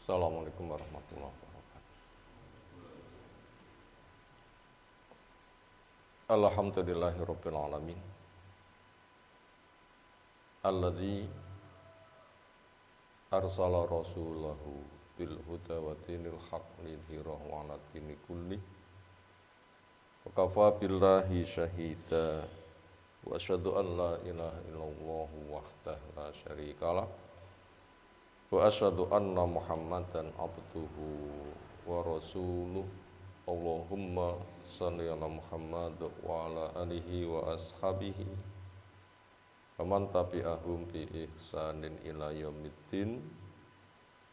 Assalamualaikum warahmatullahi wabarakatuh. Alhamdulillahirabbil alamin. Alladzi arsala rasulahu bil huda wa dinil haq lidhirahu 'ala dini kulli. Wa kafa billahi syahida. Wa asyhadu an la ilaha illallah wahdahu la syarikalah. Wa asyhadu anna Muhammadan abduhu wa rasuluh. Allahumma shalli ala Muhammad wa ala alihi wa ashabihi wa man tabi'ahum bi ihsanin ila yaumiddin.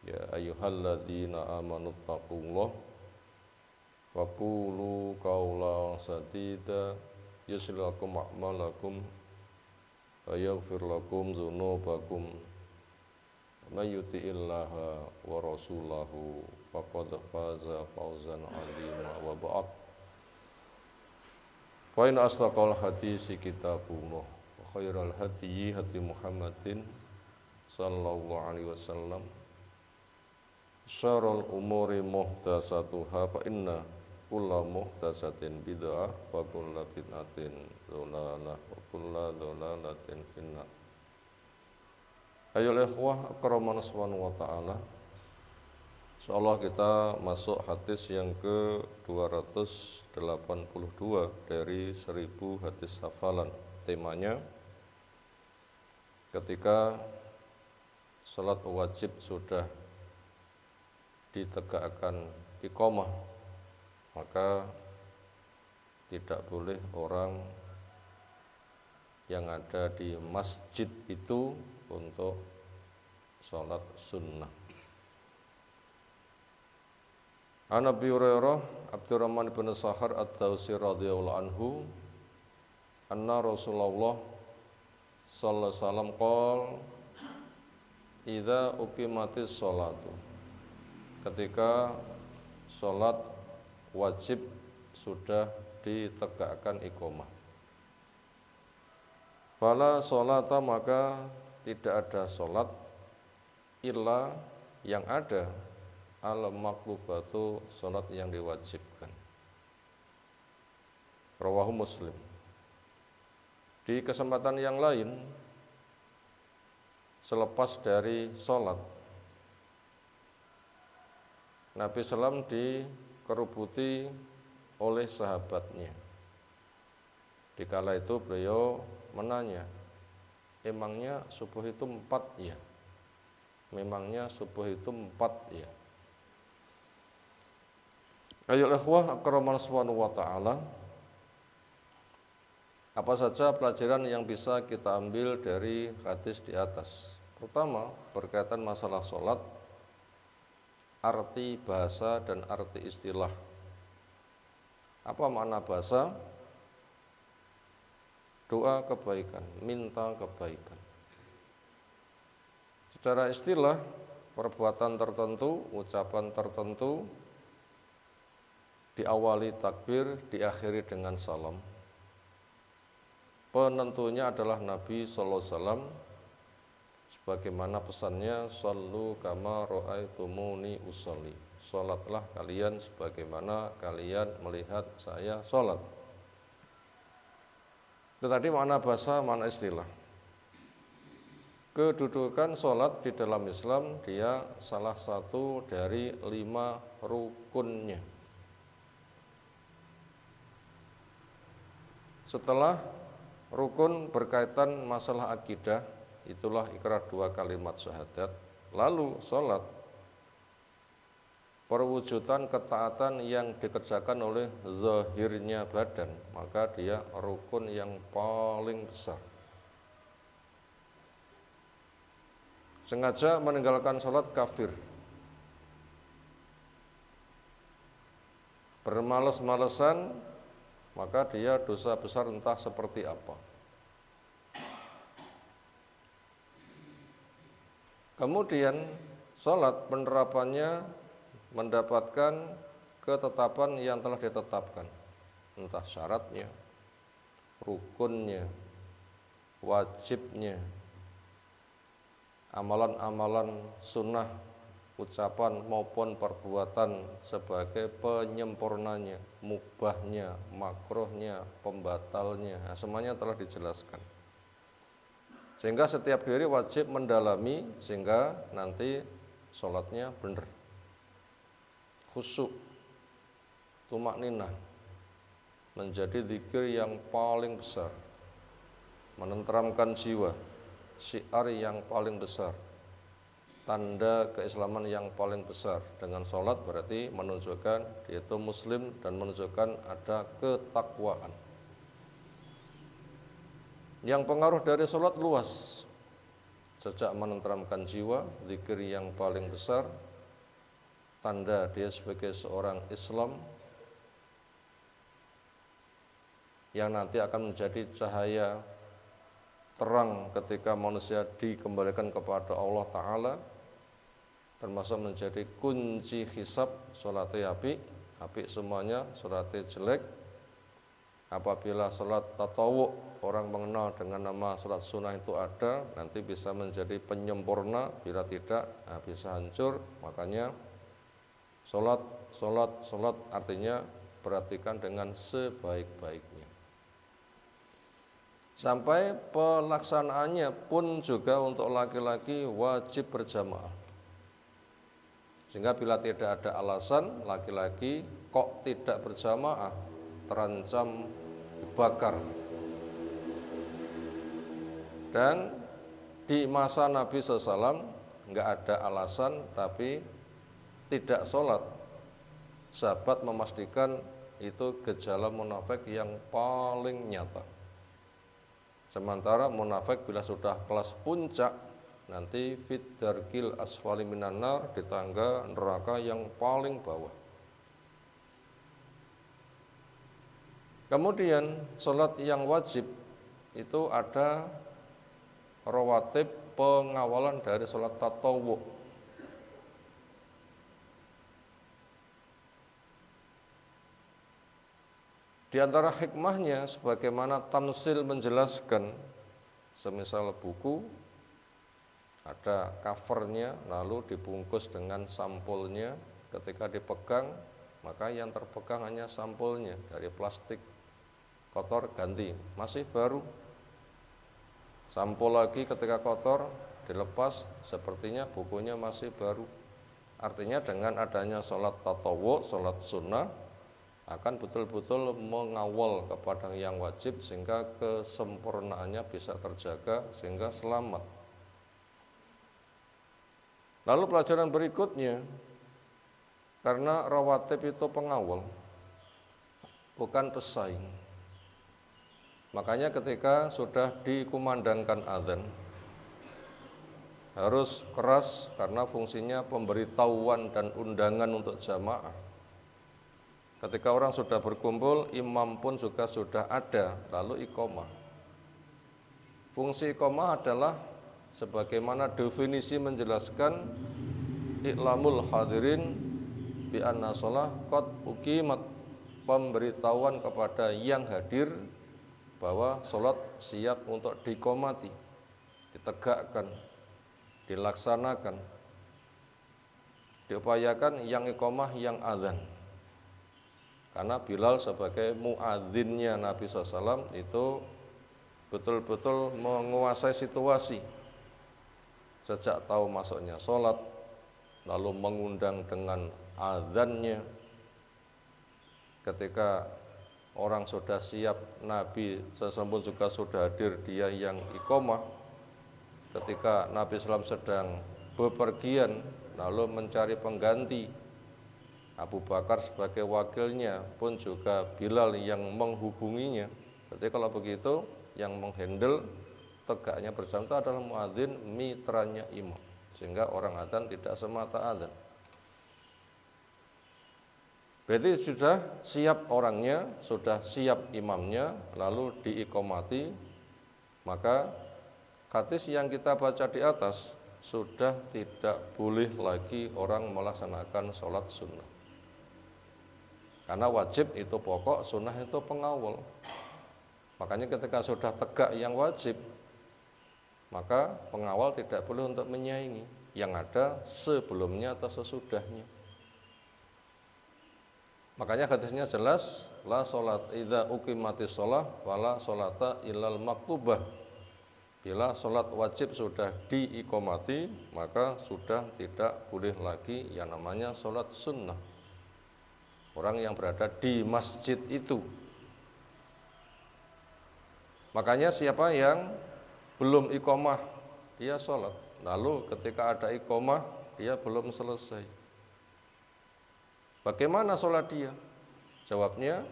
Ya ayyuhalladzina amanu taqullah wa qulu qawlan sadida yuslih lakum a'malakum wa yaghfir lakum dzunubakum. May yuti'illaha wa rasulahu faqad faza fawzan 'azima wa ba'd. Wa in asdaqal hadisi kitabullah wa khairal hadyi hadi Muhammadin sallallahu alaihi wasallam. Syarrul umuri muhdatsatuha fa inna kulla muhdatsatin bid'ah wa kullu bid'atin dhalalah wa kullu dhalalatin finnar. Ayo ikhwah akraman subhanahu wa ta'ala. Insyaallah kita masuk hadis yang ke-282 dari 1000 hadis hafalan. Temanya ketika salat wajib sudah ditegakkan iqamah, maka tidak boleh orang yang ada di masjid itu untuk sholat sunnah. An Abi Hurairah Abdurrahman bin Sakhar Ad-Dawsi radhiyallahu anhu anna Rasulullah sallallahu alaihi wasallam qala idza uqimatis sholatu, ketika sholat wajib sudah ditegakkan iqamah, fala sholata, maka tidak ada sholat illa yang ada al-maklubatu, sholat yang diwajibkan. Rawahu Muslim. Di kesempatan yang lain, selepas dari sholat, Nabi SAW dikerubuti oleh sahabatnya. Dikala itu beliau menanya, emangnya subuh itu 4 ya? Memangnya subuh itu 4 ya? Ayo ikhwah akraman subhanahu wa ta'ala. Apa saja pelajaran yang bisa kita ambil dari hadis di atas? Pertama, berkaitan masalah sholat, arti bahasa dan arti istilah. Apa makna bahasa? Doa kebaikan, minta kebaikan. Secara istilah, perbuatan tertentu, ucapan tertentu, diawali takbir, diakhiri dengan salam. Penentunya adalah Nabi sallallahu alaihi wasallam, sebagaimana pesannya, shallu kama ra'aitumuni usolli, sholatlah kalian sebagaimana kalian melihat saya sholat. Itu tadi makna bahasa, makna istilah. Kedudukan sholat di dalam Islam, dia salah satu dari 5 rukunnya. Setelah rukun berkaitan masalah akidah, itulah ikrar 2 kalimat syahadat. Lalu sholat, perwujudan ketaatan yang dikerjakan oleh zahirnya badan, maka dia rukun yang paling besar. Sengaja meninggalkan sholat kafir. Bermalas-malesan, maka dia dosa besar entah seperti apa. Kemudian sholat penerapannya mendapatkan ketetapan yang telah ditetapkan, entah syaratnya, rukunnya, wajibnya, amalan-amalan sunnah ucapan maupun perbuatan sebagai penyempurnanya, mubahnya, makruhnya, pembatalnya, nah, semuanya telah dijelaskan. Sehingga setiap diri wajib mendalami sehingga nanti sholatnya benar, khusyuk, tumakninah, menjadi zikir yang paling besar, menenteramkan jiwa, syiar yang paling besar, tanda keislaman yang paling besar. Dengan sholat berarti menunjukkan dia itu muslim dan menunjukkan ada ketakwaan. Yang pengaruh dari sholat luas, sejak menenteramkan jiwa, zikir yang paling besar, tanda dia sebagai seorang Islam yang nanti akan menjadi cahaya terang ketika manusia dikembalikan kepada Allah Ta'ala, termasuk menjadi kunci hisab. Sholatnya apik semuanya, sholatnya jelek. Apabila sholat tatawu orang mengenal dengan nama sholat sunnah itu ada, nanti bisa menjadi penyempurna. Bila tidak, bisa hancur. Makanya sholat artinya perhatikan dengan sebaik-baiknya. Sampai pelaksanaannya pun juga untuk laki-laki wajib berjamaah. Sehingga bila tidak ada alasan laki-laki kok tidak berjamaah, terancam dibakar. Dan di masa Nabi SAW enggak ada alasan tapi tidak sholat, sahabat memastikan itu gejala munafik yang paling nyata. Sementara munafik bila sudah kelas puncak, nanti fit darkil asfali minan nar, di tangga neraka yang paling bawah. Kemudian sholat yang wajib itu ada rawatib pengawalan dari sholat tatawu. Di antara hikmahnya sebagaimana Tamsil menjelaskan, semisal buku ada covernya lalu dibungkus dengan sampulnya, ketika dipegang maka yang terpegang hanya sampulnya, dari plastik kotor ganti, masih baru. Sampul lagi ketika kotor dilepas, sepertinya bukunya masih baru. Artinya dengan adanya sholat tatawu, sholat sunnah, akan betul-betul mengawal kepada yang wajib sehingga kesempurnaannya bisa terjaga sehingga selamat. Lalu pelajaran berikutnya, karena rawatib itu pengawal, bukan pesaing. Makanya ketika sudah dikumandangkan adzan, harus keras karena fungsinya pemberitahuan dan undangan untuk jamaah. Ketika orang sudah berkumpul, imam pun juga sudah ada, lalu iqomah. Fungsi iqomah adalah sebagaimana definisi menjelaskan, i'lamul hadirin bi anna shalah qad uqimat, pemberitahuan kepada yang hadir bahwa sholat siap untuk diqomati, ditegakkan, dilaksanakan, diupayakan yang iqomah, yang adzan. Karena Bilal sebagai muadzinnya Nabi SAW itu betul-betul menguasai situasi. Sejak tahu masuknya sholat, lalu mengundang dengan adzannya. Ketika orang sudah siap, Nabi SAW juga sudah hadir, dia yang iqomah. Ketika Nabi SAW sedang bepergian, lalu mencari pengganti, Abu Bakar sebagai wakilnya pun juga Bilal yang menghubunginya. Jadi kalau begitu yang menghandle tegaknya berjamaah itu adalah muadzin, mitranya imam. Sehingga orang adzan tidak semata adzan. Berarti sudah siap orangnya, sudah siap imamnya, lalu diiqomati. Maka hadis yang kita baca di atas sudah tidak boleh lagi orang melaksanakan sholat sunnah. Karena wajib itu pokok, sunnah itu pengawal. Makanya ketika sudah tegak yang wajib, maka pengawal tidak boleh untuk menyaingi. yang ada sebelumnya atau sesudahnya. Makanya hadisnya jelas, la sholat idza uqimatis shalah wala sholata illal maktubah. Bila sholat wajib sudah diiqomati, maka sudah tidak boleh lagi yang namanya sholat sunnah. Orang yang berada di masjid itu. Makanya siapa yang belum iqomah, dia sholat. Lalu ketika ada iqomah, dia belum selesai. Bagaimana sholat dia? Jawabnya,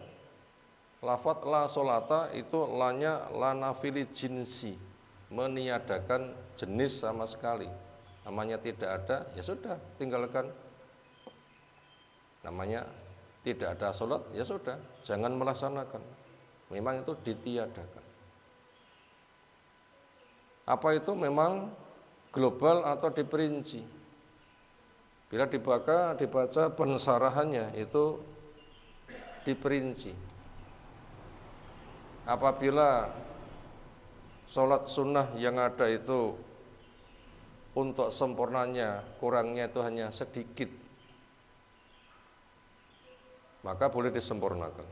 lafadz la sholata itu lanya la nafili jinsi, meniadakan jenis sama sekali. Namanya tidak ada, ya sudah, tinggalkan. Namanya tidak ada sholat, ya sudah, jangan melaksanakan. Memang itu ditiadakan. Apa itu memang global atau diperinci? Bila dibaca pensarahannya itu diperinci. Apabila sholat sunnah yang ada itu untuk sempurnanya, kurangnya itu hanya sedikit, maka boleh disempurnakan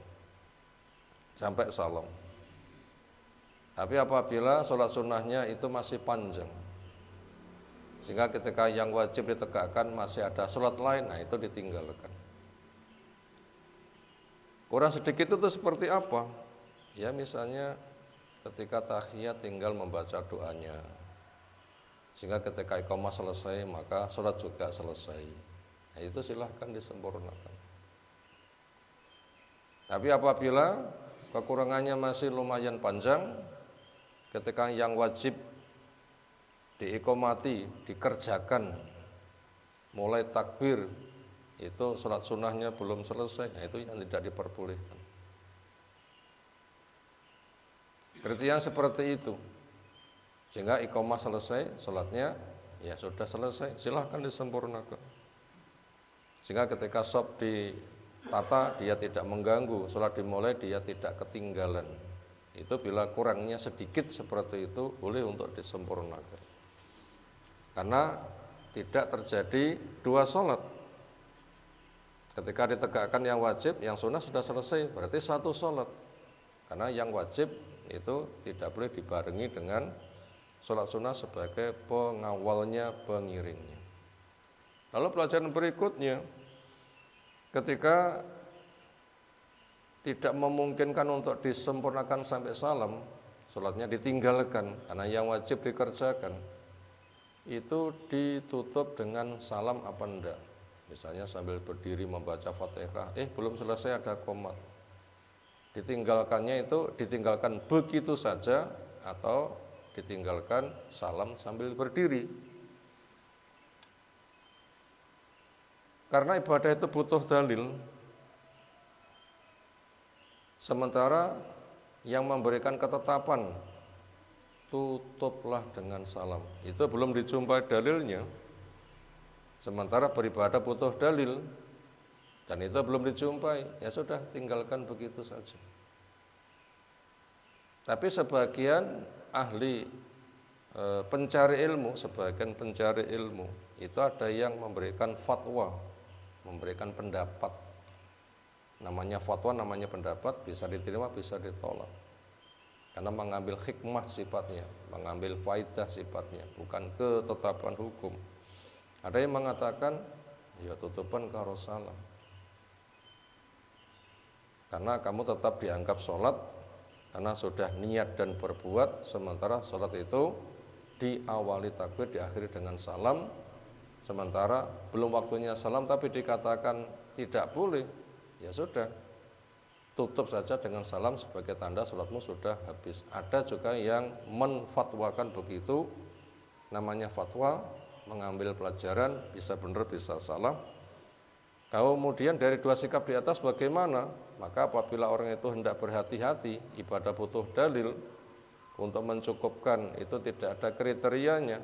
sampai salam. Tapi apabila sholat sunnahnya itu masih panjang, sehingga ketika yang wajib ditegakkan masih ada sholat lain, nah itu ditinggalkan. Kurang sedikit itu seperti apa? Ya misalnya ketika tahiyat tinggal membaca doanya, sehingga ketika iqamah selesai maka sholat juga selesai. Nah itu silahkan disempurnakan. Tapi apabila kekurangannya masih lumayan panjang, ketika yang wajib diiqomati, dikerjakan mulai takbir, itu sholat sunnahnya belum selesai, nah itu yang tidak diperbolehkan. Kriteria seperti itu, sehingga iqomah selesai, sholatnya ya sudah selesai, silahkan disempurnakan. Sehingga ketika shop ditata, dia tidak mengganggu, sholat dimulai, dia tidak ketinggalan. Itu bila kurangnya sedikit seperti itu, boleh untuk disempurnakan. Karena tidak terjadi dua sholat. Ketika ditegakkan yang wajib, yang sunnah sudah selesai, berarti satu sholat. Karena yang wajib itu tidak boleh dibarengi dengan sholat sunnah sebagai pengawalnya, pengiringnya. Lalu pelajaran berikutnya, ketika tidak memungkinkan untuk disempurnakan sampai salam, sholatnya ditinggalkan karena yang wajib dikerjakan, itu ditutup dengan salam apa enggak. Misalnya sambil berdiri membaca Fatihah, belum selesai ada qomat. Ditinggalkannya itu ditinggalkan begitu saja atau ditinggalkan salam sambil berdiri. Karena ibadah itu butuh dalil. Sementara yang memberikan ketetapan tutuplah dengan salam, itu belum dijumpai dalilnya. Sementara beribadah butuh dalil dan itu belum dijumpai, ya sudah tinggalkan begitu saja. Tapi sebagian ahli pencari ilmu, sebagian pencari ilmu itu ada yang memberikan fatwa, memberikan pendapat. Namanya fatwa, namanya pendapat, bisa diterima, bisa ditolak. Karena mengambil hikmah sifatnya, mengambil faidah sifatnya, bukan ketetapan hukum. Ada yang mengatakan, ya tutupan karo salam. Karena kamu tetap dianggap sholat, karena sudah niat dan berbuat, sementara sholat itu diawali takbir, diakhiri dengan salam, sementara belum waktunya salam tapi dikatakan tidak boleh, ya sudah, tutup saja dengan salam sebagai tanda sholatmu sudah habis. Ada juga yang menfatwakan begitu, namanya fatwa, mengambil pelajaran, bisa benar, bisa salah. Kemudian dari dua sikap di atas bagaimana? Maka apabila orang itu hendak berhati-hati, ibadah butuh dalil, untuk mencukupkan itu tidak ada kriterianya,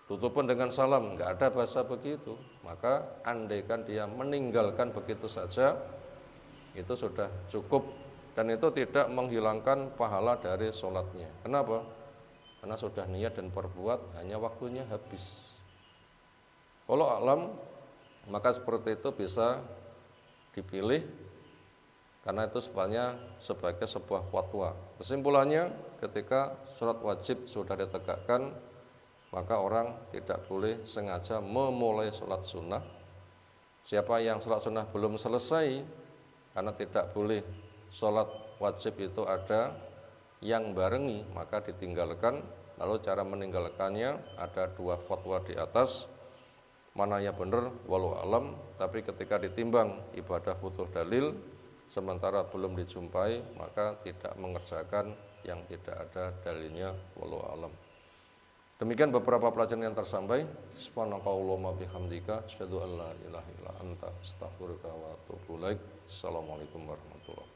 tutupan dengan salam, enggak ada bahasa begitu, maka andaikan dia meninggalkan begitu saja, itu sudah cukup dan itu tidak menghilangkan pahala dari sholatnya. Kenapa? Karena sudah niat dan berbuat, hanya waktunya habis. Kalau alam, maka seperti itu bisa dipilih karena itu sebenarnya sebagai sebuah fatwa. Kesimpulannya, ketika sholat wajib sudah ditegakkan, maka orang tidak boleh sengaja memulai sholat sunnah. Siapa yang sholat sunnah belum selesai, karena tidak boleh sholat wajib itu ada yang barengi, maka ditinggalkan. Lalu cara meninggalkannya ada dua fatwa di atas, mana yang benar walau alam. Tapi ketika ditimbang ibadah butuh dalil, sementara belum dijumpai, maka tidak mengerjakan yang tidak ada dalilnya walau alam. Demikian beberapa pelajaran yang tersampaikan. Subhanakallahumma bihamdika asyhadu an la ilaha illa anta astaghfiruka wa atubu ilaik. Assalamualaikum warahmatullahi wabarakatuh.